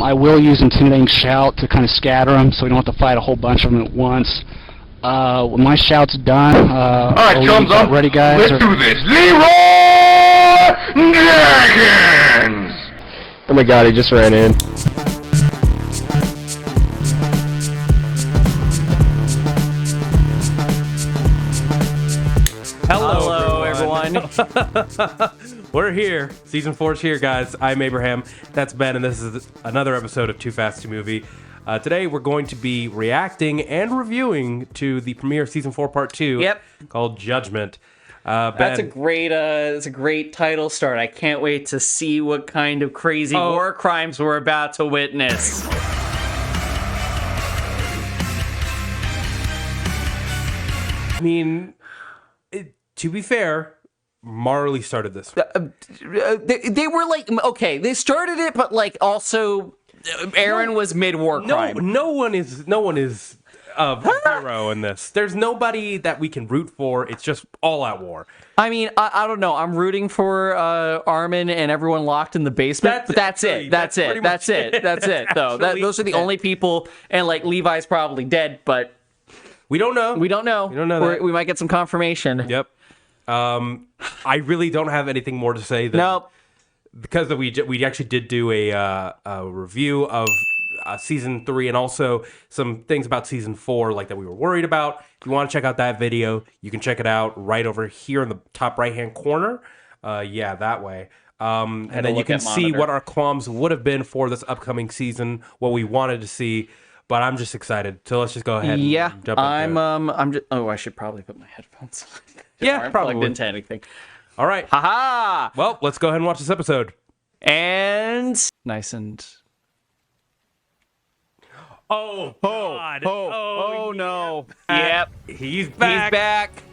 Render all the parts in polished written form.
I will use Intimidating Shout to kind of scatter them so we don't have to fight a whole bunch of them at once. When my shout's done, alright, chums up. Ready, guys? Let's do this. Leyroy Dragons! Oh my god, he just ran in. Hello everyone. We're here. Season 4's here, guys. I'm Abraham. That's Ben, and this is another episode of 2Fast2Movie. Today, we're going to be reacting and reviewing to the premiere of Season 4 Part 2 called Judgment. Ben, That's a great title start. I can't wait to see what kind of crazy war crimes we're about to witness. I mean, to be fair, Marley started this. They were like, okay, they started it, but like also, Eren was mid-war crime. No one is a hero in this. There's nobody that we can root for. It's just all-out war. I mean, I don't know. I'm rooting for Armin and everyone locked in the basement. That's it. That's it. Though those are the only people, and like Levi's probably dead, but we don't know. We don't know. We might get some confirmation. Yep. I really don't have anything more to say. Nope. Because we actually did do a review of Season 3 and also some things about Season 4 like that we were worried about. If you want to check out that video, you can check it out right over here in the top right-hand corner. Yeah, that way. And then you can see what our qualms would have been for this upcoming season, what we wanted to see. But I'm just excited. So let's just go ahead and jump into it. I'm just, I should probably put my headphones on. Yeah, probably. Plugged into anything. All right. Haha! Well, let's go ahead and watch this episode. And nice and... Oh, God. Oh, yeah. no. Yep. He's back. He's back.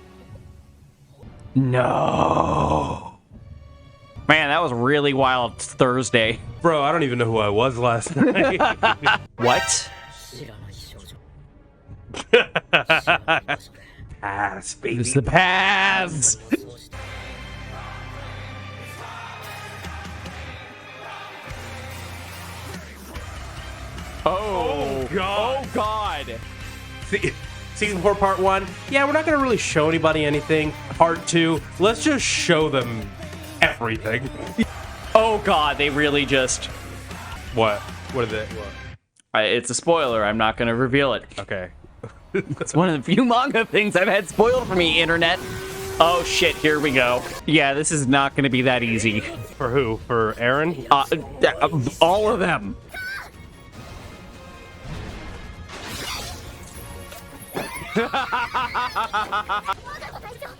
No. Man, that was really wild Thursday. Bro, I don't even know who I was last night. What? Pass, baby. It's the paths. Oh, God. Oh, God. Season 4, Part 1. Yeah, we're not going to really show anybody anything. Part 2, let's just show them everything. Oh, God, they really just... What? What are they? What? It's a spoiler. I'm not going to reveal it. Okay. It's one of the few manga things I've had spoiled for me, internet. Oh, shit, here we go. Yeah, this is not going to be that easy. For who? For Eren? All of them.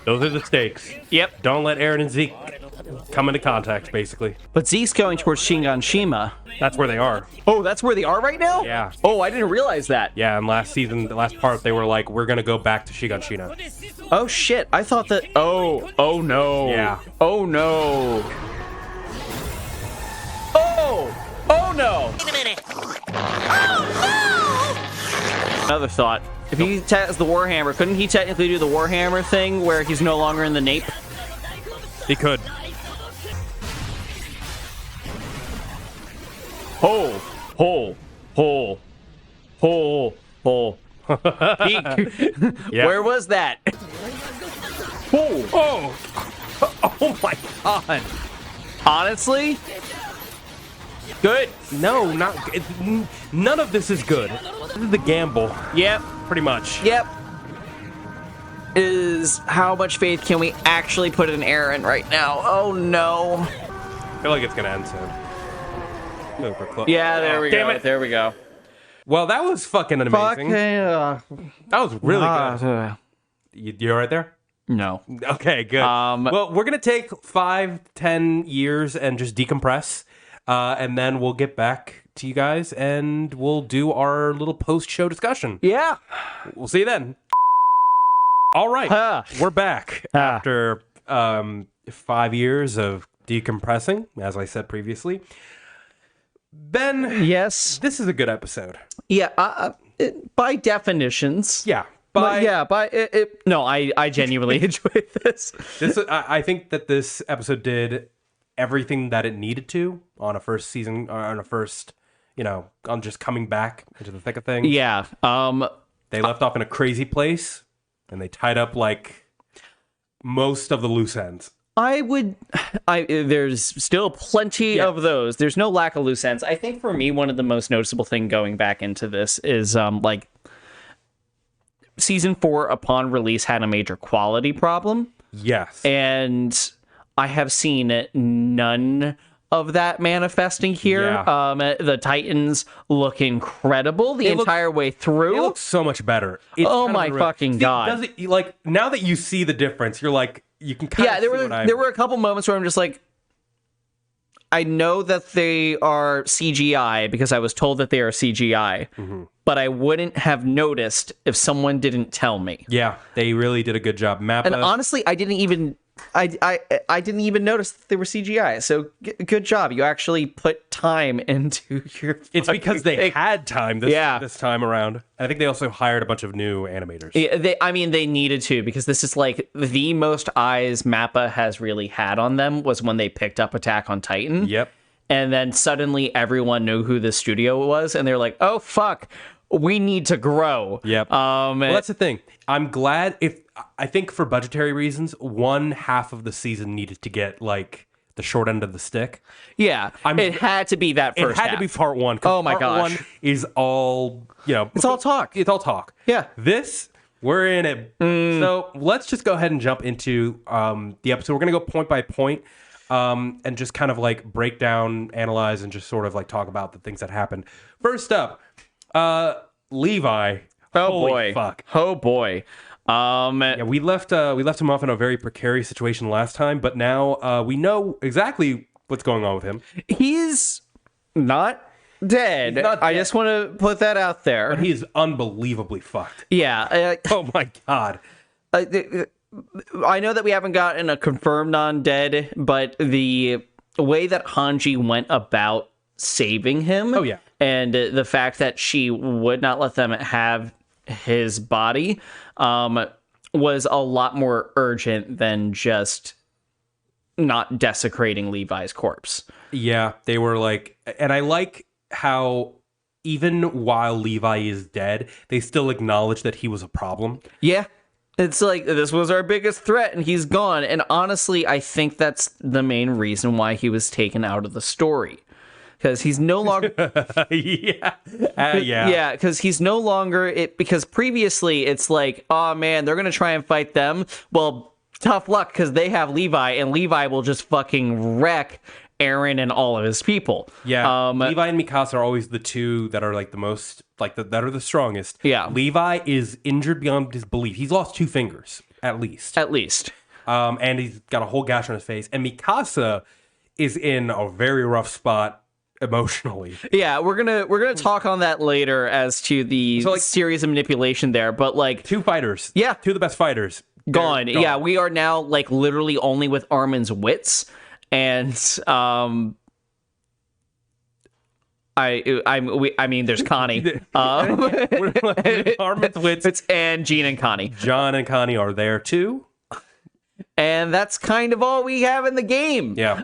Those are the stakes. Yep. Don't let Eren and Zeke come into contact, basically. But Zeke's going towards Shiganshima. That's where they are. Oh, that's where they are right now? Yeah. Oh, I didn't realize that. Yeah, and last season, the last part, they were like, we're going to go back to Shiganshina. Oh, shit. I thought that... Oh, no. Yeah. Oh, no. Oh, no. Wait a minute. Oh, no! Another thought. If he has the Warhammer, couldn't he technically do the Warhammer thing where he's no longer in the nape? He could. Hole. Yeah. Where was that? Oh my God. Honestly? Good. No, none of this is good. This is the gamble. Yep. Pretty much. Yep. Is how much faith can we actually put in Eren right now? Oh no. I feel like it's gonna end soon. Yeah, there we go. Damn it. There we go. Well, that was fucking amazing. That was really good. You all right there? No. Okay, good. Well, we're gonna take 5-10 years and just decompress, and then we'll get back to you guys and we'll do our little post-show discussion. Yeah. We'll see you then. All right, we're back after 5 years of decompressing, as I said previously. Ben, yes, this is a good episode. Yeah, by definitions. Yeah, I genuinely enjoyed this. I think that this episode did everything that it needed to on a first season, on a first on just coming back into the thick of things. Yeah. They left off in a crazy place, and they tied up like most of the loose ends. There's still plenty of those. There's no lack of loose ends. I think for me, one of the most noticeable thing going back into this is like season 4 upon release had a major quality problem. Yes. And I have seen none of that manifesting here. Yeah. The Titans look incredible the entire way through. It looks so much better. It's Oh kind my of fucking God. Does it, like, now that you see the difference, you're like, you can kind of see there were a couple moments where I'm just like, I know that they are CGI because I was told that they are CGI, but I wouldn't have noticed if someone didn't tell me. Yeah, they really did a good job. Mappa. And honestly, I didn't even notice that they were CGI. So good job. You actually put time into your. It's because they thing. had time this time around. I think they also hired a bunch of new animators. Yeah, they needed to, because this is like the most eyes Mappa has really had on them was when they picked up Attack on Titan. Yep. And then suddenly everyone knew who the studio was, and they're like, "Oh fuck, we need to grow." Yep. Well, that's the thing. I'm glad I think for budgetary reasons, one half of the season needed to get like the short end of the stick. Yeah, it had to be that first. It had half. to be part 1. Oh my part gosh, 1 is all It's all talk. It's all talk. Yeah. This we're in it. So let's just go ahead and jump into the episode. We're gonna go point by point. And just kind of like break down, analyze, and just sort of like talk about the things that happened. First up, Levi. Oh Holy boy. Fuck. Oh boy. Yeah, we left him off in a very precarious situation last time, but now we know exactly what's going on with him. He's not dead. I just want to put that out there. But he is unbelievably fucked. Yeah. Oh my God. I know that we haven't gotten a confirmed non-dead, but the way that Hanji went about saving him, and the fact that she would not let them have his body was a lot more urgent than just not desecrating Levi's corpse. Yeah, they were like, and I like how even while Levi is dead, they still acknowledge that he was a problem. Yeah. It's like, this was our biggest threat, and he's gone. And honestly, I think that's the main reason why he was taken out of the story. Because he's no longer... Yeah, because he's no longer... Because previously, it's like, oh man, they're going to try and fight them. Well, tough luck, because they have Levi, and Levi will just fucking wreck Eren and all of his people. Yeah, Levi and Mikasa are always the two that are like the most, like that are the strongest. Yeah. Levi is injured beyond his belief. He's lost 2 fingers, at least. And he's got a whole gash on his face. And Mikasa is in a very rough spot emotionally. Yeah, we're gonna talk on that later as to the series of manipulation there. But like 2 fighters. Yeah. 2 of the best fighters. Gone. Yeah, we are now like literally only with Armin's wits. And I mean, there's Connie. Armin's wits. And Jean and Connie. John and Connie are there too. And that's kind of all we have in the game. Yeah.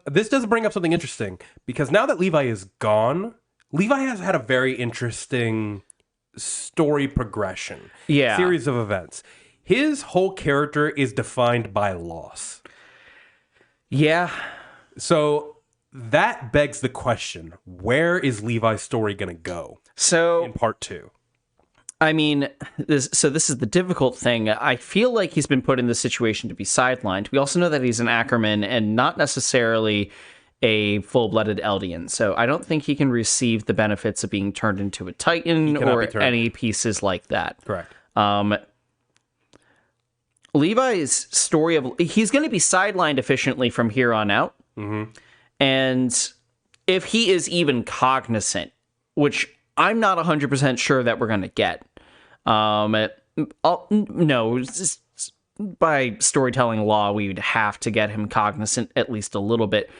This does bring up something interesting, because now that Levi is gone, Levi has had a very interesting story progression. Yeah. Series of events. His whole character is defined by loss. Yeah. So that begs the question, where is Levi's story going to go? So in part 2. I mean, this is the difficult thing. I feel like he's been put in this situation to be sidelined. We also know that he's an Ackerman and not necessarily a full-blooded Eldian. So I don't think he can receive the benefits of being turned into a Titan or any pieces like that. Correct. Levi's story of... He's going to be sidelined efficiently from here on out. Mm-hmm. And if he is even cognizant, which I'm not 100% sure that we're going to get. No, just by storytelling law, we would have to get him cognizant at least a little bit.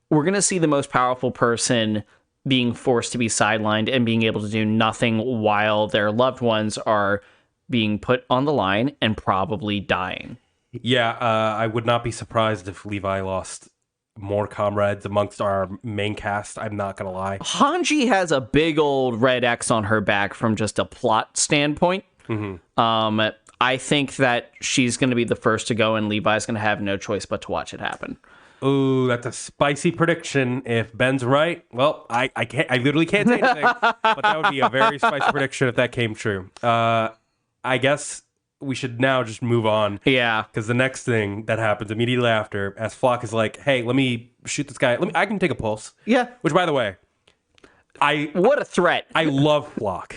We're going to see the most powerful person being forced to be sidelined and being able to do nothing while their loved ones are being put on the line and probably dying. Yeah, I would not be surprised if Levi lost more comrades amongst our main cast. I'm not gonna lie. Hanji has a big old red X on her back from just a plot standpoint. I think that she's going to be the first to go, and Levi's going to have no choice but to watch it happen. Ooh, that's a spicy prediction. If Ben's right, well, I literally can't say anything. But that would be a very spicy prediction if that came true. I guess we should now just move on. Yeah. Because the next thing that happens immediately after, as Flock is like, hey, let me shoot this guy. I can take a pulse. Yeah. Which, by the way, what a threat. I love Flock.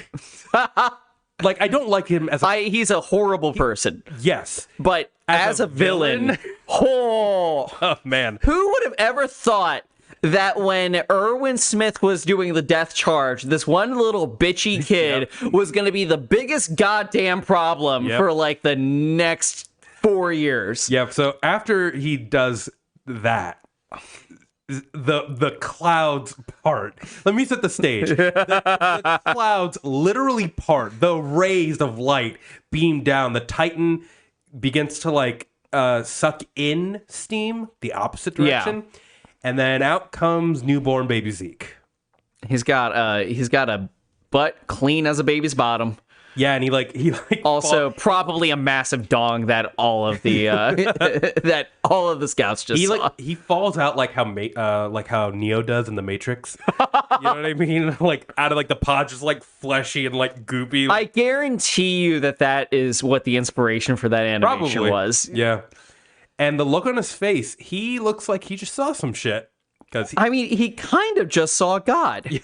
Like, I don't like him as he's a horrible person. Yes. But as a villain, oh, man. Who would have ever thought that when Erwin Smith was doing the death charge, this one little bitchy kid was going to be the biggest goddamn problem for, like, the next 4 years? Yeah, so after he does that, the clouds part. Let me set the stage. The clouds literally part. The rays of light beam down. The Titan begins to like suck in steam the opposite direction, and then out comes newborn baby Zeke. He's got a butt clean as a baby's bottom. Yeah, and he also probably a massive dong that all of the that all of the scouts just saw. He falls out like how Neo does in the Matrix. You know what I mean? Like out of like the pod, just like fleshy and like goopy. I guarantee you that is what the inspiration for that animation was. Yeah, and the look on his face, he looks like he just saw some shit. I mean, he kind of just saw God.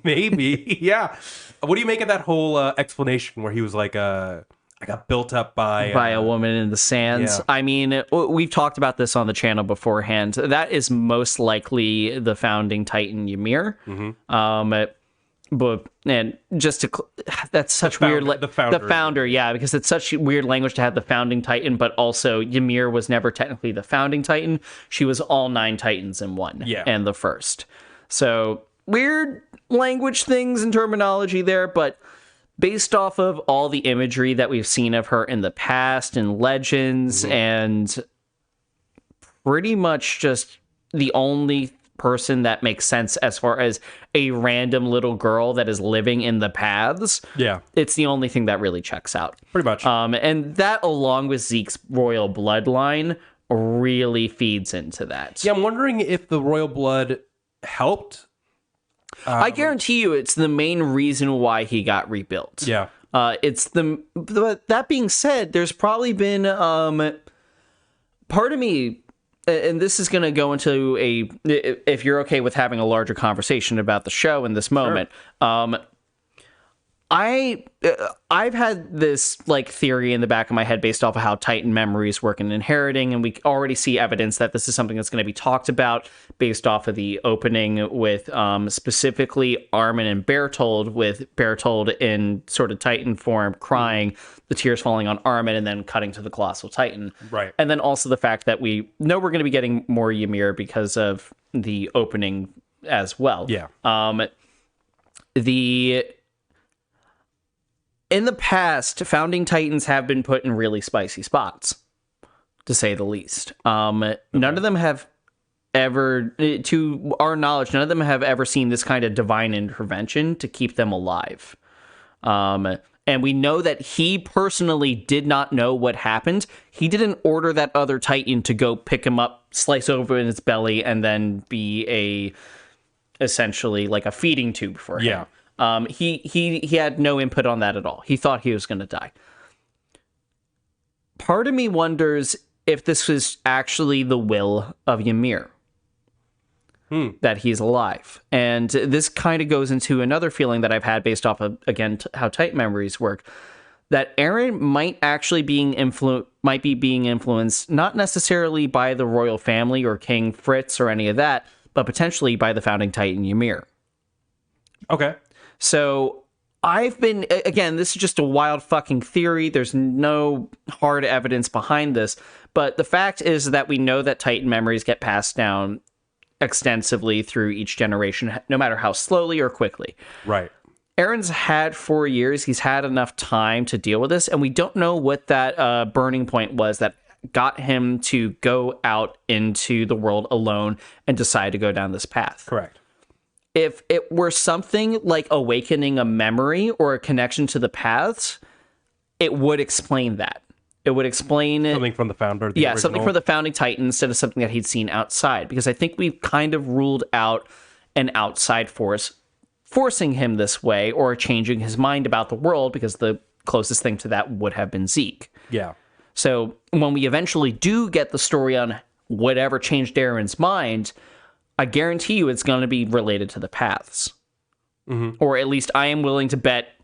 Maybe, yeah. What do you make of that whole explanation where he was like, I got built up by a woman in the sands? Yeah. I mean, we've talked about this on the channel beforehand. That is most likely the founding Titan Ymir. But and just to that's such weird. The founder, yeah, because it's such weird language to have the founding Titan, but also Ymir was never technically the founding Titan. She was all 9 Titans in one, and the first. So weird language things and terminology there, but based off of all the imagery that we've seen of her in the past and legends, and pretty much just the only person that makes sense as far as a random little girl that is living in the paths. Yeah. It's the only thing that really checks out. Pretty much. And that, along with Zeke's royal bloodline, really feeds into that. Yeah, I'm wondering if the royal blood helped. I guarantee you it's the main reason why he got rebuilt. Yeah. It's that being said, there's probably been part of me, and this is going to go into if you're okay with having a larger conversation about the show in this moment. Sure. I've had this like theory in the back of my head based off of how Titan memories work in inheriting, and we already see evidence that this is something that's going to be talked about based off of the opening with specifically Armin and Bertold, with Bertold in sort of Titan form crying, the tears falling on Armin, and then cutting to the Colossal Titan. Right. And then also the fact that we know we're going to be getting more Ymir because of the opening as well. Yeah. In the past, founding Titans have been put in really spicy spots, to say the least. None of them have ever, to our knowledge, none of them have ever seen this kind of divine intervention to keep them alive. And we know that he personally did not know what happened. He didn't order that other Titan to go pick him up, slice open its belly, and then be essentially like a feeding tube for him. Yeah. He had no input on that at all. He thought he was going to die. Part of me wonders if this was actually the will of Ymir. That he's alive. And this kind of goes into another feeling that I've had based off of, again, how Titan memories work. That Eren might actually be being influenced, not necessarily by the royal family or King Fritz or any of that, but potentially by the founding Titan Ymir. Okay. So I've been, again, this is just a wild fucking theory. There's no hard evidence behind this. But the fact is that we know that Titan memories get passed down extensively through each generation, no matter how slowly or quickly. Right. Eren's had 4 years. He's had enough time to deal with this. And we don't know what that burning point was that got him to go out into the world alone and decide to go down this path. Correct. If it were something like awakening a memory or a connection to the paths, it would explain that. It would explain Something from the founder. something from the founding titan instead of something that he'd seen outside. Because I think we've kind of ruled out an outside force forcing him this way or changing his mind about the world, because the closest thing to that would have been Zeke. Yeah. So when we eventually do get the story on whatever changed Eren's mind, I guarantee you it's going to be related to the paths. Or at least I am willing to bet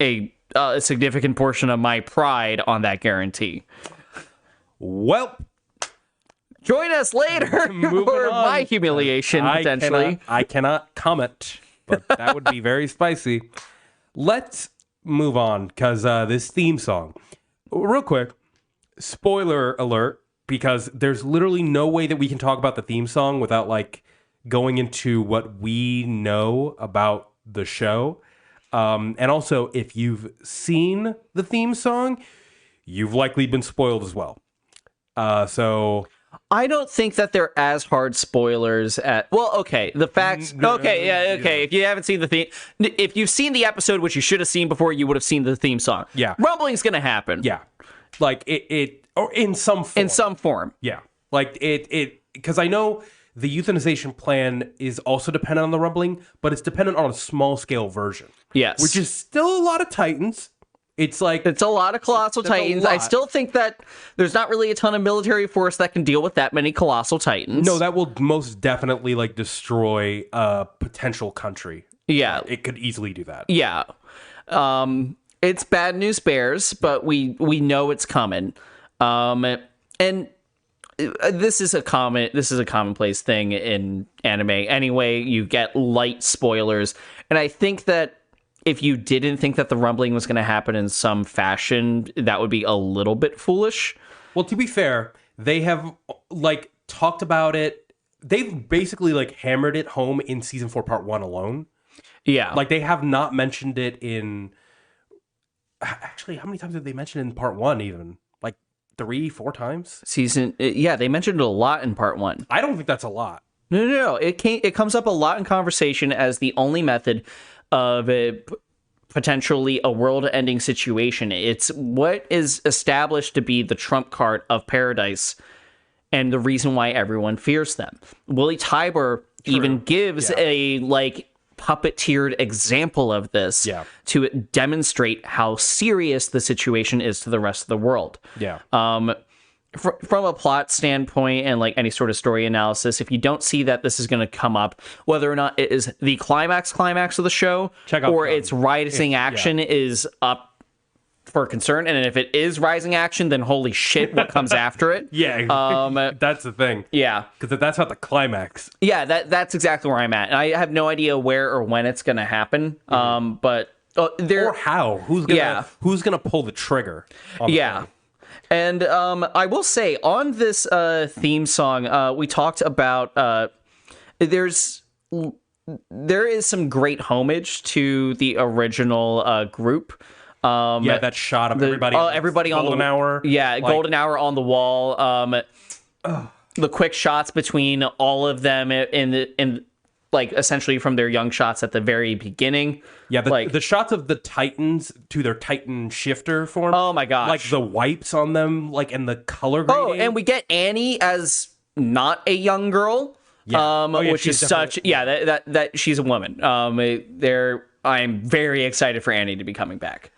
a significant portion of my pride on that guarantee. Well, join us later for my humiliation, potentially. I cannot comment, but that would be very spicy. Let's move on, because this theme song, real quick, spoiler alert, because there's literally no way that we can talk about the theme song without like going into what we know about the show. And also, if you've seen the theme song, you've likely been spoiled as well. So I don't think that they're as hard spoilers the facts. Okay. If you haven't seen the theme, if you've seen the episode, which you should have seen before, you would have seen the theme song. Yeah. Rumbling's going to happen. Yeah. Like it or in some form. In some form. Yeah. Like because I know the euthanization plan is also dependent on the rumbling, but it's dependent on a small scale version. Yes. Which is still a lot of Titans. It's like it's a lot of colossal Titans. I still think that there's not really a ton of military force that can deal with that many colossal Titans. No, that will most definitely like destroy a potential country. Yeah. It could easily do that. Yeah. It's bad news bears, but we know it's coming. And this is a commonplace thing in anime. Anyway, you get light spoilers. And I think that if you didn't think that the rumbling was going to happen in some fashion, that would be a little bit foolish. Well, to be fair, they have like talked about it. They've basically like hammered it home in season 4, part 1 alone. Yeah. Like they have not mentioned it in. Actually, how many times did they mention it in part 1 even? Like 3-4 times? They mentioned it a lot in part 1. I don't think that's a lot. No. It comes up a lot in conversation as the only method of potentially a world-ending situation. It's what is established to be the trump card of Paradise and the reason why everyone fears them. Willie Tybur even gives a puppeteered example of this to demonstrate how serious the situation is to the rest of the world. Yeah. From a plot standpoint and like any sort of story analysis, if you don't see that this is going to come up, whether or not it is the climax of the show or its rising action is up for concern, and if it is rising action, then holy shit, what comes after it? Yeah, that's the thing. Yeah, because that's not the climax. Yeah, that's exactly where I'm at, and I have no idea where or when it's going to happen. But or how? Who's gonna pull the trigger? On the thing? And I will say, on this theme song, we talked about there is some great homage to the original group. That shot of everybody on Golden Hour. Yeah, Golden Hour on the wall. The quick shots between all of them in like essentially from their young shots at the very beginning. Yeah, the shots of the Titans to their Titan shifter form. Oh my gosh. Like the wipes on them, like and the color grading. Oh, and we get Annie as not a young girl. Yeah. Which is such that she's a woman. I'm very excited for Annie to be coming back.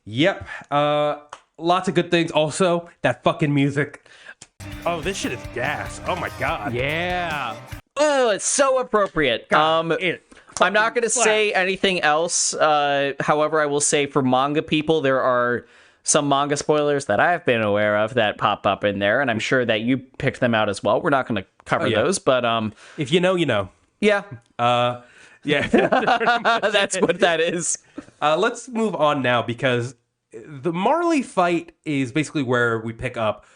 Yep. Lots of good things. Also, that fucking music. Oh, this shit is gas. Oh my god. Yeah. Oh, it's so appropriate. I'm not going to say anything else. However, I will say for manga people, there are some manga spoilers that I've been aware of that pop up in there, and I'm sure that you picked them out as well. We're not going to cover those, but if you know, you know. Yeah. Yeah. That's what that is. Let's move on now, because the Marley fight is basically where we pick up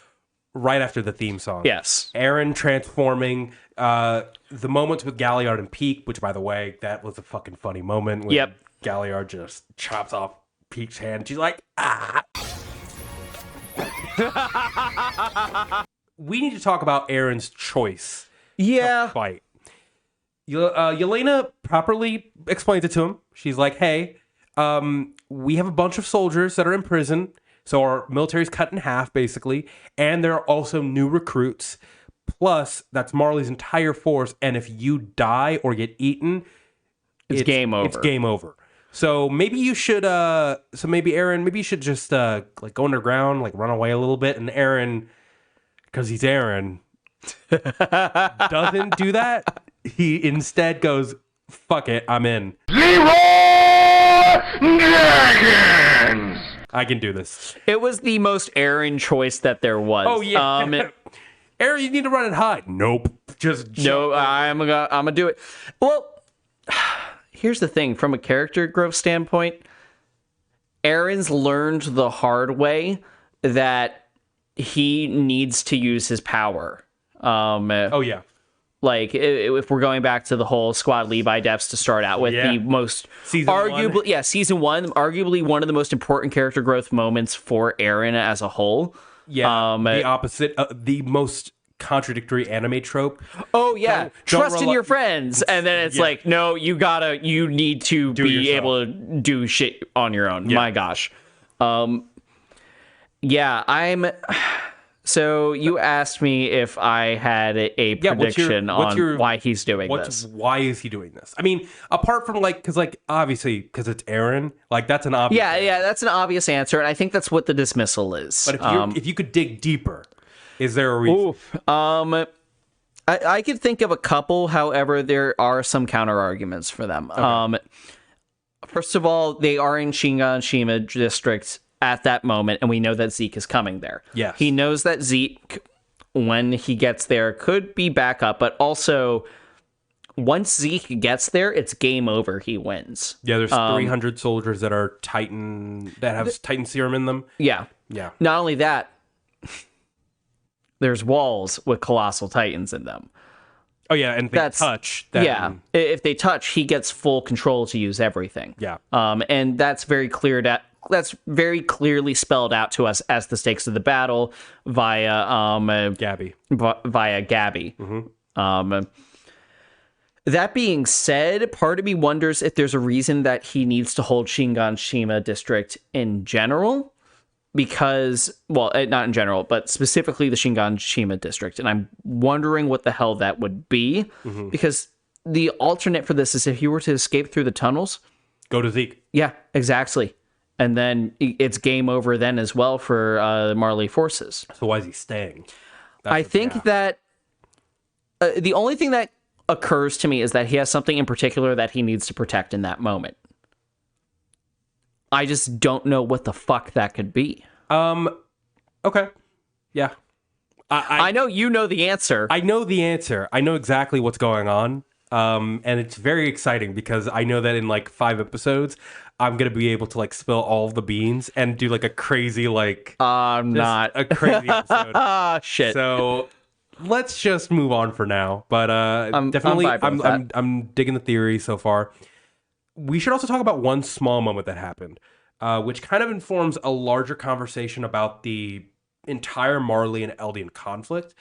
right after the theme song. Yes. Eren transforming, the moments with Galliard and Peak, which, by the way, that was a fucking funny moment when Galliard just chops off Peak's hand. She's like, ah. We need to talk about Eren's choice. Yeah. To fight. Yelena properly explains it to him. She's like, hey, we have a bunch of soldiers that are in prison, so our military's cut in half, basically, and there are also new recruits. Plus, that's Marley's entire force, and if you die or get eaten, it's game over. It's game over. So maybe you should, Eren, maybe you should just, like, go underground, like, run away a little bit, and Eren, because he's Eren, doesn't do that. He instead goes, fuck it, I'm in. Leyroy Dragons! I can do this. It was the most Eren choice that there was. Oh, yeah. Eren, you need to run and hide. Nope. Just no, I'm gonna do it. Well, here's the thing. From a character growth standpoint, Eren's learned the hard way that he needs to use his power. Oh, yeah. Like, if we're going back to the whole Squad Levi deaths to start out with, the most season one, arguably one of the most important character growth moments for Eren as a whole. Yeah, the opposite, the most contradictory anime trope. Oh yeah, trust in your friends, and then it's like, no, you need to be able to do shit on your own. Yeah. My gosh, So you asked me if I had a prediction on why he's doing this. Why is he doing this? I mean, apart from obviously because it's Eren, that's an obvious. Yeah, that's an obvious answer, and I think that's what the dismissal is. But if you could dig deeper, is there a reason? I could think of a couple. However, there are some counter arguments for them. Okay. First of all, they are in Shinganshima district at that moment, and we know that Zeke is coming there. Yes. He knows that Zeke, when he gets there, could be back up, but also, once Zeke gets there, it's game over. He wins. Yeah, there's 300 soldiers that are Titan, that have Titan serum in them. Yeah. Yeah. Not only that, there's walls with colossal Titans in them. Oh, yeah, and if they touch, he gets full control to use everything. Yeah. And that's very clear that's very clearly spelled out to us as the stakes of the battle via Gabby. Via Gabby. Mm-hmm. That being said, part of me wonders if there's a reason that he needs to hold Shinganshima district in general, because, well, not in general, but specifically the Shinganshima district, and I'm wondering what the hell that would be, because the alternate for this is if you were to escape through the tunnels, go to Zeke. Yeah, exactly. And then it's game over then as well for the Marley forces. So why is he staying? I think that the only thing that occurs to me is that he has something in particular that he needs to protect in that moment. I just don't know what the fuck that could be. Okay. Yeah. I know you know the answer. I know the answer. I know exactly what's going on. And it's very exciting because I know that in 5 episodes, I'm going to be able to spill all of the beans and do a crazy I'm not a crazy episode. Shit. So let's just move on for now. But definitely I'm digging the theory so far. We should also talk about one small moment that happened, which kind of informs a larger conversation about the entire Marley and Eldian conflict.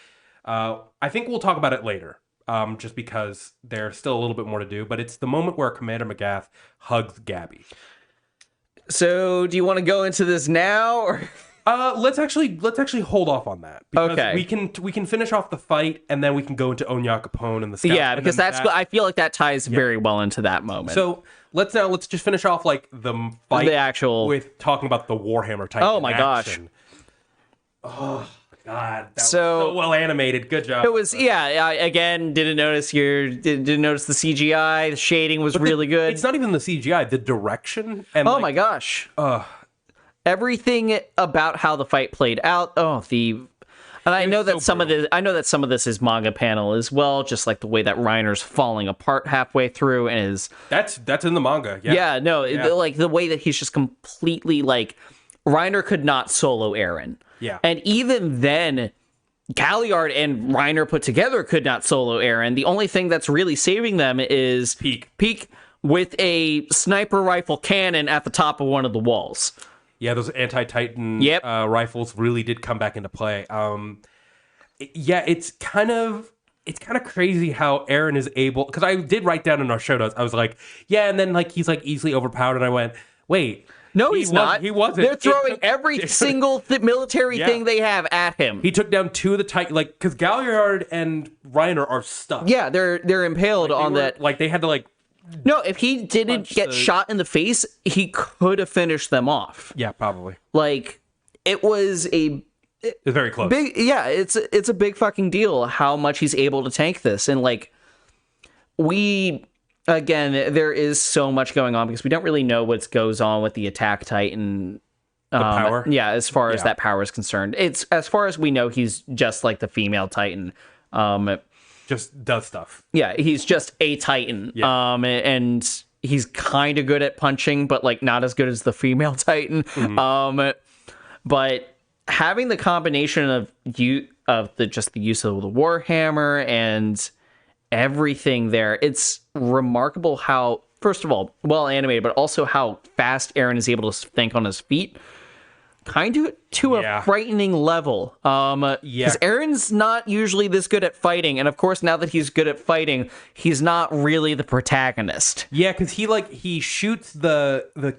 I think we'll talk about it later. Just because there's still a little bit more to do, but it's the moment where Commander McGath hugs Gabby. So, do you want to go into this now, or let's actually hold off on that. Because okay, we can finish off the fight, and then we can go into Onyankopon and the scout. Yeah, because I feel like that ties very well into that moment. So let's just finish off the fight, the actual with talking about the Warhammer type. Oh my gosh! Oh. God, that was so well animated. Good job. It was, again, didn't notice the CGI. The shading was really good. It's not even the CGI, the direction. And oh my gosh. Everything about how the fight played out. And I know that some of this is manga panel as well, just like the way that Reiner's falling apart halfway through and is that's in the manga. Yeah. The way that he's just completely Reiner could not solo Eren. Yeah. And even then, Galliard and Reiner put together could not solo Eren. The only thing that's really saving them is Peak with a sniper rifle cannon at the top of one of the walls. Yeah, those anti-Titan Yep. rifles really did come back into play. Yeah, it's kind of crazy how Eren is able, because I did write down in our show notes, I was like, yeah, and then like he's like easily overpowered, and I went, wait. No, he's not. He wasn't. They're throwing every single military thing they have at him. He took down 2 of the Titan, like, because Galliard and Reiner are stuck. Yeah, they're impaled on that. Like, they had to, like... No, if he didn't get shot in the face, he could have finished them off. Yeah, probably. Like, it was a... It's very close. Big, yeah, it's a big fucking deal how much he's able to tank this. And, like, again, there is so much going on because we don't really know what goes on with the Attack Titan. The power? Yeah, as far as that power is concerned. It's, as far as we know, he's just like the female Titan. Just does stuff. Yeah, he's just a Titan. Yeah. And he's kind of good at punching, but like not as good as the female Titan. Mm-hmm. But having the combination of the use of the Warhammer and everything there, it's remarkable how, first of all, well animated, but also how fast Eren is able to think on his feet. Kind of to a frightening level. Because Eren's not usually this good at fighting, and of course, now that he's good at fighting, he's not really the protagonist. Yeah, because he shoots the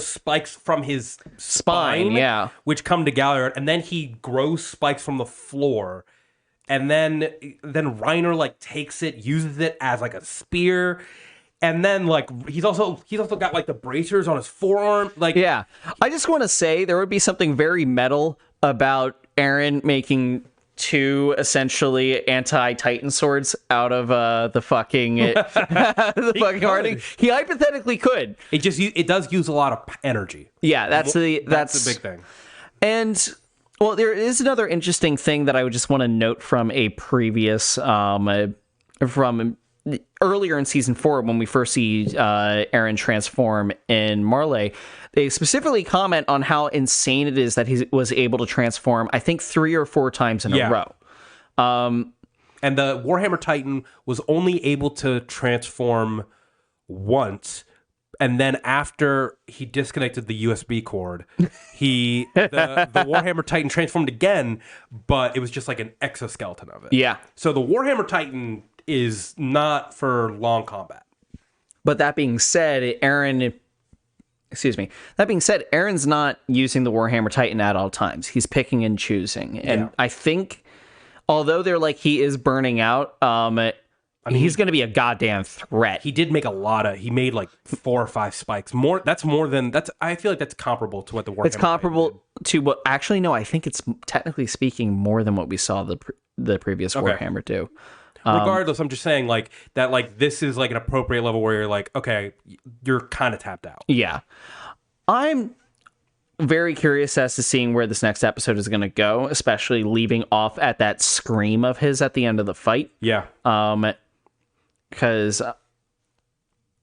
spikes from his spine, which come to Galliard, and then he grows spikes from the floor, and then Reiner like takes it, uses it as like a spear. And then, like, he's also got, like, the bracers on his forearm. Like, yeah. I just want to say there would be something very metal about Eren making 2 essentially anti-Titan swords out of the fucking fucking Harding. He hypothetically could. It does use a lot of energy. Yeah, that's the big thing. And well, there is another interesting thing that I would just want to note from a previous from earlier in season 4, when we first see Eren transform in Marley. They specifically comment on how insane it is that he was able to transform, I think, 3 or 4 times in a row. And the Warhammer Titan was only able to transform once, and then after he disconnected the USB cord, the Warhammer Titan transformed again, but it was just like an exoskeleton of it. Yeah. So the Warhammer Titan is not for long combat. But that being said, Eren's not using the Warhammer Titan at all times. He's picking and choosing. And I think, although they're like, he is burning out, he's going to be a goddamn threat. He did make he made like 4 or 5 spikes. I feel like that's comparable to what the Warhammer It's comparable to what, actually, no, I think it's technically speaking more than what we saw the previous Warhammer do. Regardless, I'm just saying like that, like this is like an appropriate level where you're like, okay, you're kind of tapped out. Yeah. I'm very curious as to seeing where this next episode is going to go, especially leaving off at that scream of his at the end of the fight. Yeah. Because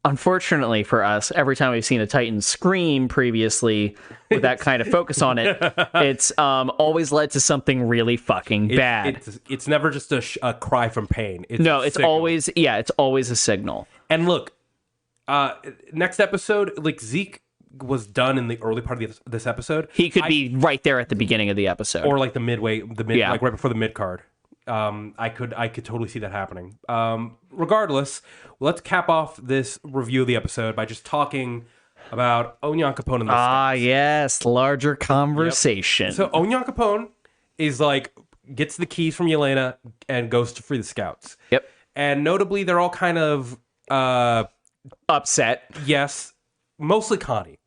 unfortunately for us, every time we've seen a Titan scream previously with that kind of focus on it, it's always led to something really fucking bad. It's never just a cry from pain. It's always a signal. And look, next episode, like Zeke was done in the early part of this episode. He could be right there at the beginning of the episode, or like like right before the mid card. I could totally see that happening. Regardless, let's cap off this review of the episode by just talking about Onyankopon and the Scouts. Yes, larger conversation. Yep. So Onyankopon is like, gets the keys from Yelena and goes to free the Scouts. Yep. And notably, they're all kind of upset. Yes, mostly Connie.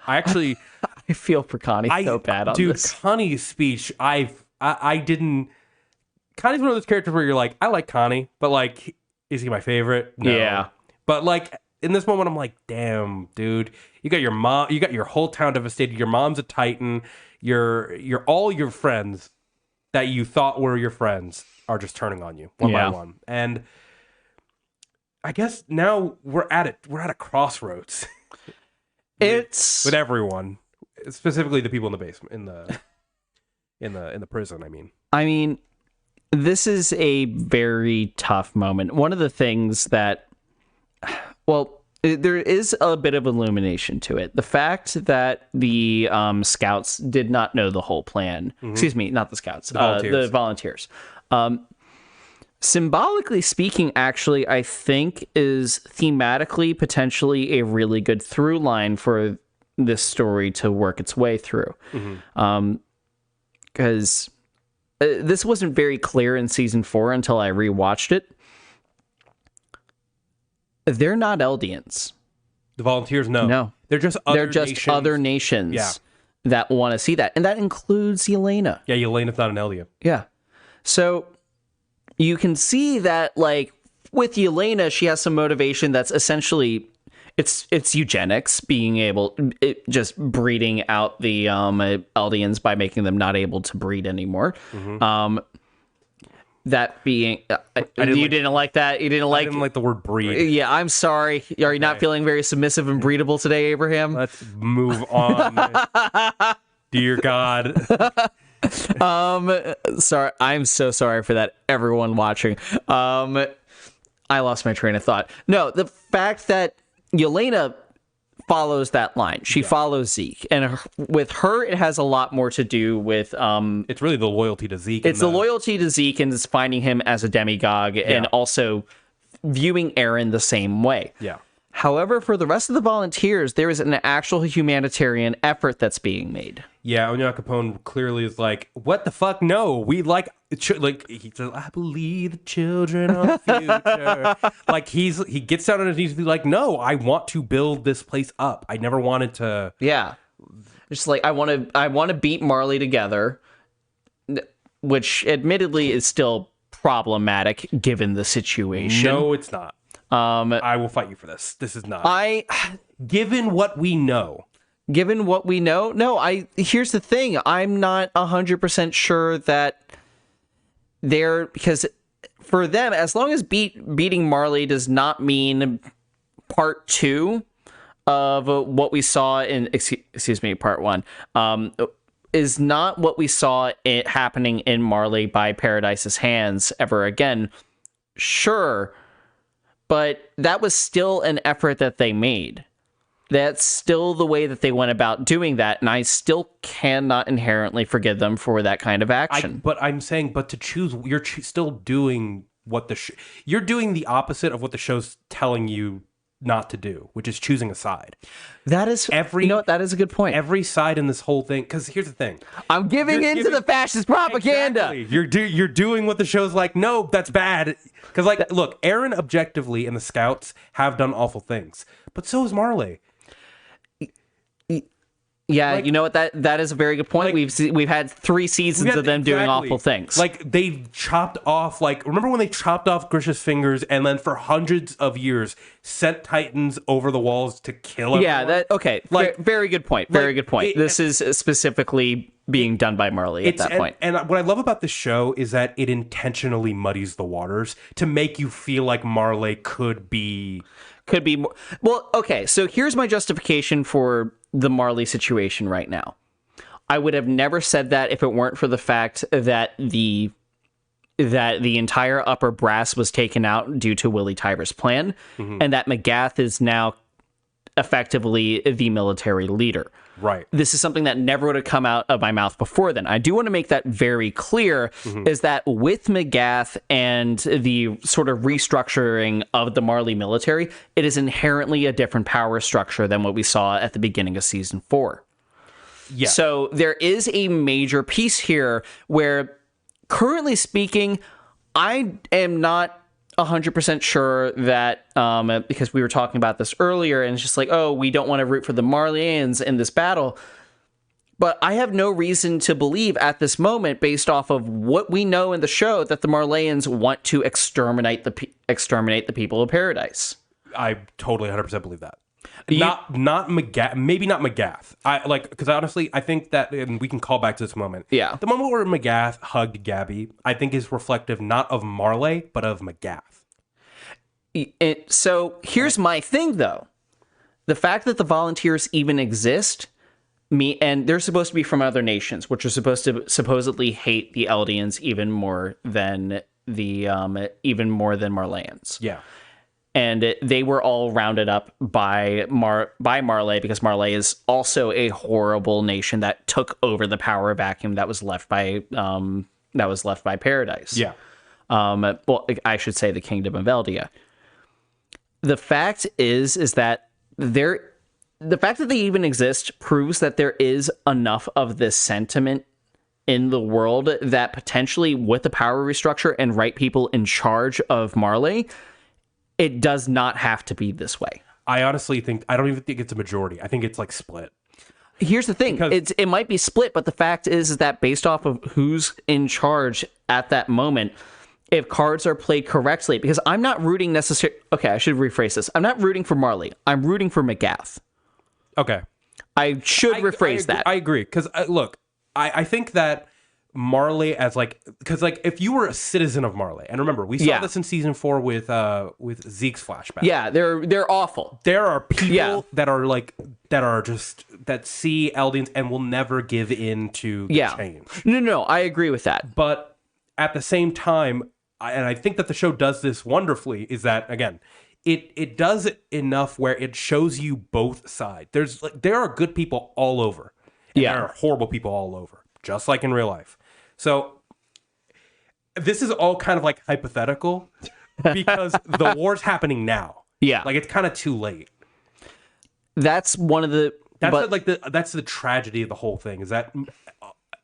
I feel for Connie so bad on this. Dude, Connie's speech, I didn't... Connie's one of those characters where you're like, I like Connie, but like, is he my favorite? No. Yeah. But like, in this moment, I'm like, damn, dude, you got your mom, you got your whole town devastated. Your mom's a Titan. You're all your friends that you thought were your friends are just turning on you one by one. And I guess now we're at a crossroads. It's with everyone, specifically the people in the basement, in the prison. I mean. This is a very tough moment. One of the things that, well, there is a bit of illumination to it. The fact that the scouts did not know the whole plan. Excuse me, not the scouts. The volunteers. Symbolically speaking, actually, I think is thematically potentially a really good through line for this story to work its way through. Because this wasn't very clear in season 4 until I rewatched it. They're not Eldians. The volunteers, no. No. They're just other nations that want to see that. And that includes Yelena. Yeah, Yelena's not an Eldian. Yeah. So you can see that, like, with Yelena, she has some motivation that's essentially... It's eugenics, just breeding out the Eldians by making them not able to breed anymore. That being, you didn't like that. You didn't like. I didn't like the word breed. Yeah, I'm sorry. Are you not feeling very submissive and breedable today, Abraham? Let's move on. Dear God. Sorry. I'm so sorry for that, everyone watching. I lost my train of thought. No, the fact that Yelena follows that line. She follows Zeke. And with her, it has a lot more to do with... it's really the loyalty to Zeke. It's the loyalty to Zeke and just finding him as a demigod and also viewing Eren the same way. Yeah. However, for the rest of the volunteers, there is an actual humanitarian effort that's being made. Yeah, Onyankopon clearly is like, what the fuck? No, we like he says, I believe the children of the future. Like he gets down on his knees and be like, no, I want to build this place up. I never wanted to. Yeah, just like I want to beat Marley together, which admittedly is still problematic given the situation. No, it's not. I will fight you for this. This is not. Given what we know. Given what we know? No, here's the thing. I'm not 100% sure that because for them, as long as beating Marley does not mean part 2 of what we saw in, excuse me, part 1, is not what we saw it happening in Marley by Paradise's hands ever again. Sure. But that was still an effort that they made. That's still the way that they went about doing that, and I still cannot inherently forgive them for that kind of action. But I'm saying, to choose, you're still doing what you're doing the opposite of what the show's telling you not to do, which is choosing a side. That is that is a good point. Every side in this whole thing, because here's the thing. I'm giving into the fascist propaganda. Exactly. You're doing what the show's like, no, that's bad. Because, like, look, Eren objectively and the scouts have done awful things, but so has Marley. Yeah, like, you know what? That is a very good point. Like, we've had 3 seasons of them doing awful things. Like they chopped off. Like remember when they chopped off Grisha's fingers and then for hundreds of years sent Titans over the walls to kill him? Yeah. Okay. Like very good point. Very good point. This is specifically being done by Marley at that point. And what I love about the show is that it intentionally muddies the waters to make you feel like Marley could be more. Well, okay. So here's my justification for the Marley situation right now. I would have never said that if it weren't for the fact that the entire upper brass was taken out due to Willie Tyber's plan, and that Magath is now effectively the military leader. Right. This is something that never would have come out of my mouth before then. I do want to make that very clear, is that with Magath and the sort of restructuring of the Marley military, it is inherently a different power structure than what we saw at the beginning of season 4. Yeah. So there is a major piece here where, currently speaking, I am not 100% sure that, because we were talking about this earlier, and it's just like, oh, we don't want to root for the Marleyans in this battle. But I have no reason to believe at this moment, based off of what we know in the show, that the Marleyans want to exterminate the people of Paradise. I totally 100% believe that. Not Magath, maybe not Magath. Because honestly, I think that, and we can call back to this moment. Yeah. The moment where Magath hugged Gabby, I think is reflective not of Marley, but of Magath. So here's my thing, though. The fact that the volunteers even exist, and they're supposed to be from other nations, which are supposed to supposedly hate the Eldians even more than Marleyans. Yeah. and they were all rounded up by Marley, because Marley is also a horrible nation that took over the power vacuum that was left by Paradise. Yeah. Well, I should say the Kingdom of Eldia. The fact is that the fact that they even exist proves that there is enough of this sentiment in the world that potentially, with the power restructure and right people in charge of Marley, it does not have to be this way. I honestly think, I don't even think it's a majority. I think it's like split. Here's the thing. It might be split, but the fact is that based off of who's in charge at that moment, if cards are played correctly, because I'm not rooting necessarily... Okay, I should rephrase this. I'm not rooting for Marley. I'm rooting for Magath. Okay. I should rephrase that. I agree. Because, look, I think that Marley as like, because like if you were a citizen of Marley, and remember we saw this in season 4 with Zeke's flashback. Yeah, they're awful. There are people that are like that see Eldians and will never give in to the change. No, I agree with that. But at the same time, and I think that the show does this wonderfully, is that again, it does it enough where it shows you both sides. There are good people all over, and there are horrible people all over, just like in real life. So this is all kind of like hypothetical because the war's happening now. Yeah. Like it's kind of too late. That's one of the... That's the tragedy of the whole thing, is that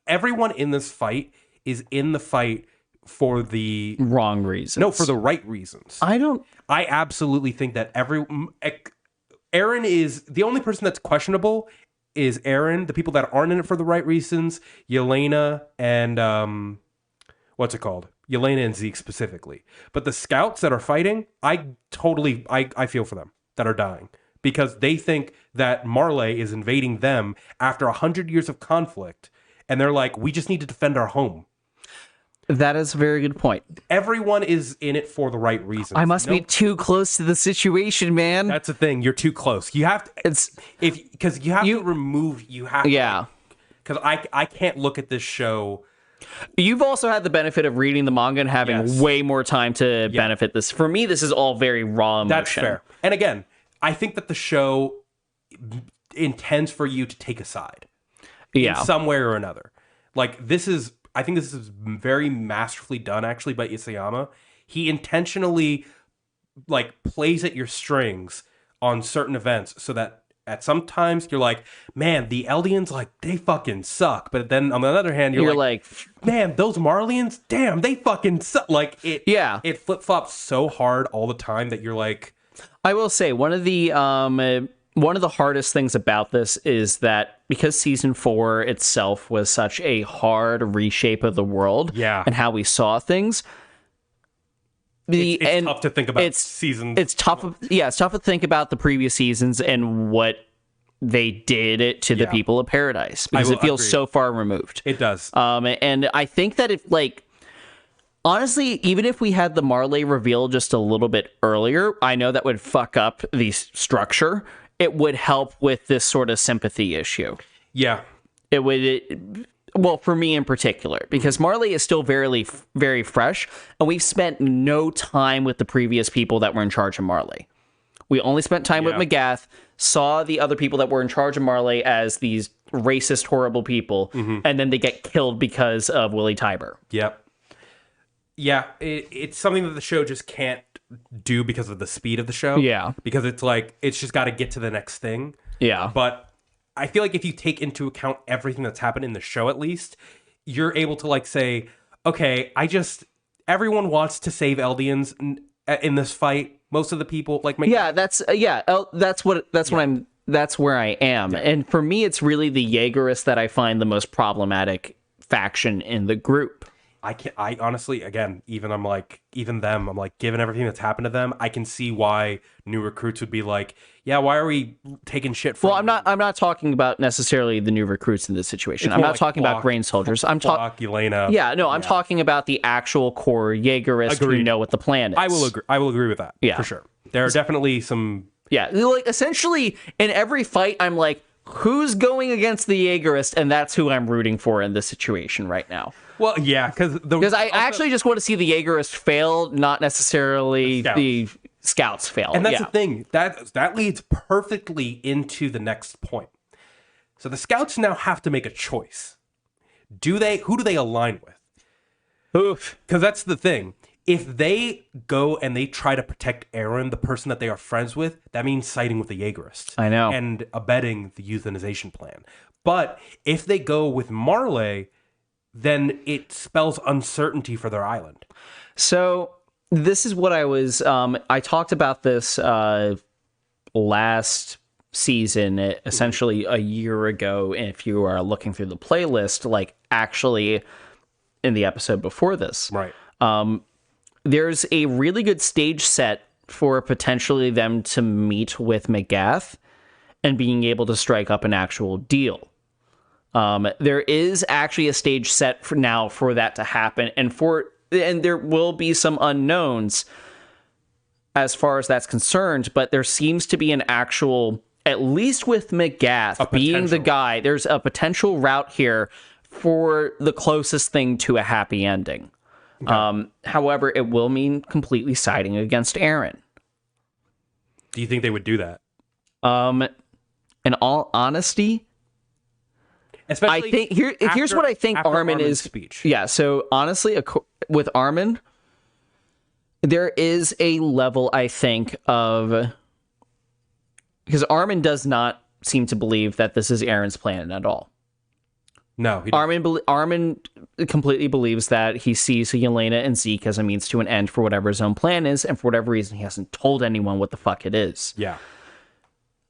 everyone in this fight is in the fight for the... wrong reasons. No, for the right reasons. I absolutely think that Eren is... The only person that's questionable is Eren. The people that aren't in it for the right reasons, Yelena and what's it called? Yelena and Zeke specifically. But the scouts that are fighting, I feel for them that are dying because they think that Marley is invading them after 100 years of conflict, and they're like, we just need to defend our home. That is a very good point. Everyone is in it for the right reasons. I must be too close to the situation, man. That's the thing. You're too close. You have to. Because you have to remove. You have. Yeah. Because I can't look at this show. You've also had the benefit of reading the manga and having way more time to benefit this. For me, this is all very raw emotion. That's fair. And again, I think that the show intends for you to take a side. In some way or another. Like this is. I think this is very masterfully done, actually, by Isayama. He intentionally, like, plays at your strings on certain events so that at some times you're like, man, the Eldians, like, they fucking suck. But then on the other hand, you're like, man, those Marleyans, damn, they fucking suck. Like, it flip-flops so hard all the time that you're like... I will say, one of the hardest things about this is that because season 4 itself was such a hard reshape of the world and how we saw things, it's tough to think about seasons. It's tough to think about the previous seasons and what they did to the people of Paradise, because it feels so far removed. It does. And I think that if, like, honestly, even if we had the Marley reveal just a little bit earlier, I know that would fuck up the structure. It would help with this sort of sympathy issue. Yeah. It would, well, for me in particular, because Marley is still very, very fresh, and we've spent no time with the previous people that were in charge of Marley. We only spent time with Magath, saw the other people that were in charge of Marley as these racist, horrible people, and then they get killed because of Willie Tybur. Yep. Yeah, it's something that the show just can't do because of the speed of the show. Yeah. Because it's like, it's just got to get to the next thing. Yeah. But I feel like if you take into account everything that's happened in the show, at least, you're able to like say, okay, everyone wants to save Eldians in this fight. Most of the people like that's where I am. Yeah. And for me, it's really the Jaegerists that I find the most problematic faction in the group. I honestly, again, even them, I'm like, given everything that's happened to them, I can see why new recruits would be like, yeah, why are we taking shit from... Well, I'm not talking about necessarily the new recruits in this situation. I'm not talking about grain soldiers. I'm talking... Yelena. Yeah, no, I'm talking about the actual core Jaegerists who know what the plan is. I will agree with that. Yeah. For sure. There are definitely some... Yeah, like, essentially, in every fight, I'm like, who's going against the Jaegerist? And that's who I'm rooting for in this situation right now. Well, yeah, because I actually just want to see the Jaegerists fail, not necessarily the scouts fail. And that's the thing. That leads perfectly into the next point. So the scouts now have to make a choice. Who do they align with? Oof. Because that's the thing. If they go and they try to protect Eren, the person that they are friends with, that means siding with the Jaegerists. I know. And abetting the euthanization plan. But if they go with Marley, then it spells uncertainty for their island. So this is what I was... I talked about this last season, essentially a year ago, if you are looking through the playlist, like actually in the episode before this. Right. There's a really good stage set for potentially them to meet with Magath and being able to strike up an actual deal. There is actually a stage set for now for that to happen, and there will be some unknowns as far as that's concerned, but there seems to be an actual, at least with Magath being the guy, there's a potential route here for the closest thing to a happy ending. Okay. However, it will mean completely siding against Eren. Do you think they would do that? In all honesty, especially I think here's what I think Armin is. Speech. Yeah, so honestly, with Armin, there is a level, I think, of, because Armin does not seem to believe that this is Eren's plan at all. No, he doesn't. Armin completely believes that he sees Yelena and Zeke as a means to an end for whatever his own plan is, and for whatever reason, he hasn't told anyone what the fuck it is. Yeah.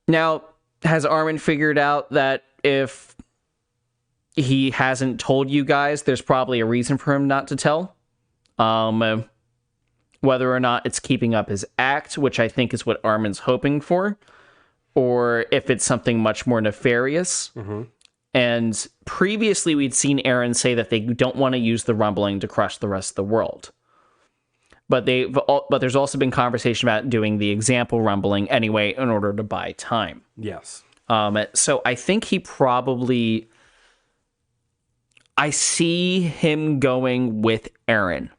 Now, has Armin figured out that if he hasn't told you guys, there's probably a reason for him not to tell? Whether or not it's keeping up his act, which I think is what Armin's hoping for, or if it's something much more nefarious. Mm-hmm. And previously, we'd seen Eren say that they don't want to use the rumbling to crush the rest of the world. But there's also been conversation about doing the example rumbling anyway in order to buy time. Yes. So I think he probably... I see him going with Eren,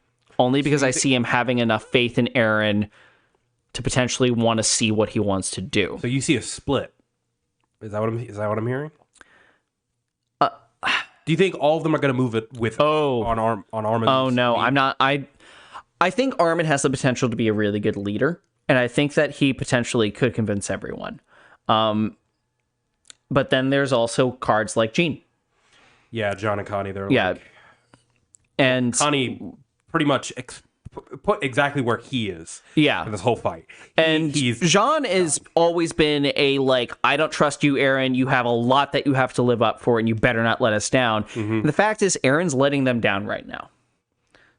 only because I see him having enough faith in Eren to potentially want to see what he wants to do. So you see a split. Is that what I'm hearing? Do you think all of them are going to move it with on Armin? Oh no, I'm not. I think Armin has the potential to be a really good leader, and I think that he potentially could convince everyone. But then there's also cards like Jean. Yeah, John and Connie. And Connie pretty much put exactly where he is. Yeah, in this whole fight. Jean has always been a I don't trust you, Eren. You have a lot that you have to live up for, and you better not let us down. Mm-hmm. The fact is, Eren's letting them down right now,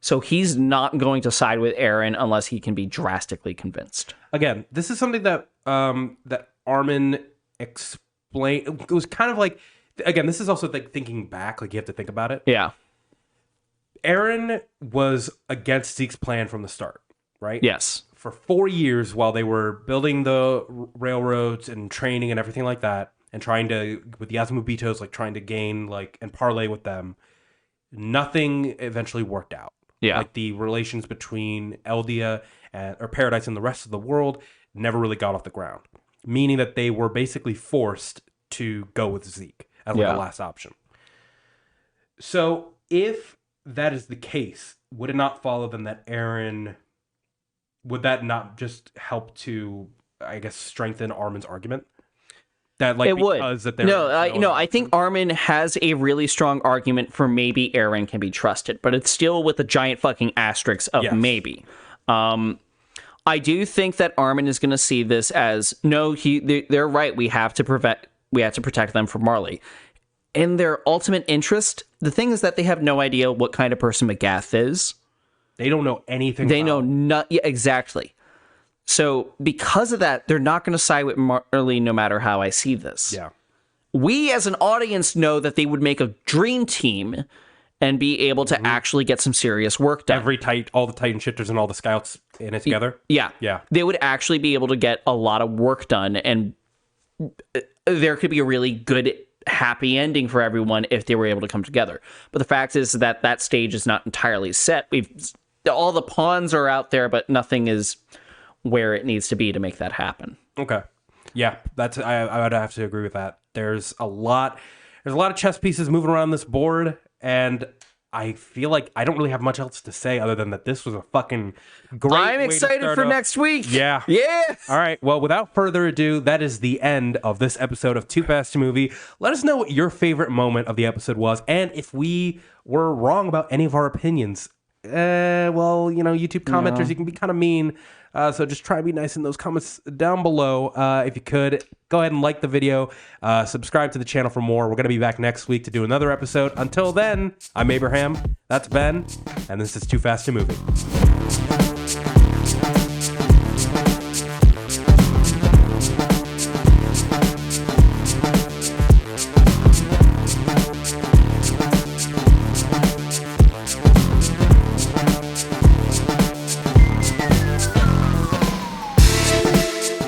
so he's not going to side with Eren unless he can be drastically convinced. Again, this is something that that Armin explained. It was kind of like, again, this is also thinking back. You have to think about it. Yeah. Eren was against Zeke's plan from the start, right? Yes. For 4 years while they were building the railroads and training and everything like that, and trying to, with the Azumabitos, trying to gain, and parlay with them, nothing eventually worked out. Yeah. The relations between Eldia or Paradise and the rest of the world never really got off the ground. Meaning that they were basically forced to go with Zeke as the last option. So if that is the case, would it not follow then that Eren, would that not just help to, I guess, strengthen Armin's argument? That it would. I think Armin has a really strong argument for maybe Eren can be trusted, but it's still with a giant fucking asterisk of maybe. I do think that Armin is going to see this as, no, they're right. We have to protect them from Marley. In their ultimate interest, the thing is that they have no idea what kind of person Magath is. They don't know anything. They know not exactly. So because of that, they're not going to side with Marley no matter how I see this. Yeah. We as an audience know that they would make a dream team and be able to actually get some serious work done. All the Titan shifters and all the scouts in it together. Yeah. Yeah. They would actually be able to get a lot of work done, and there could be a really good happy ending for everyone if they were able to come together. But the fact is that that stage is not entirely set. All the pawns are out there, but nothing is where it needs to be to make that happen. Okay. Yeah, that's I would have to agree with that. There's a lot of chess pieces moving around this board, and I feel like I don't really have much else to say other than that this was a fucking great I'm way to excited start for off. next week. Yeah. Yeah. All right. Well, without further ado, that is the end of this episode of 2Fast2Movie. Let us know what your favorite moment of the episode was, and if we were wrong about any of our opinions. Well, YouTube commenters, you can be kind of mean. So just try to be nice in those comments down below. If you could, go ahead and like the video. Subscribe to the channel for more. We're going to be back next week to do another episode. Until then, I'm Abraham. That's Ben. And this is 2Fast2Movie.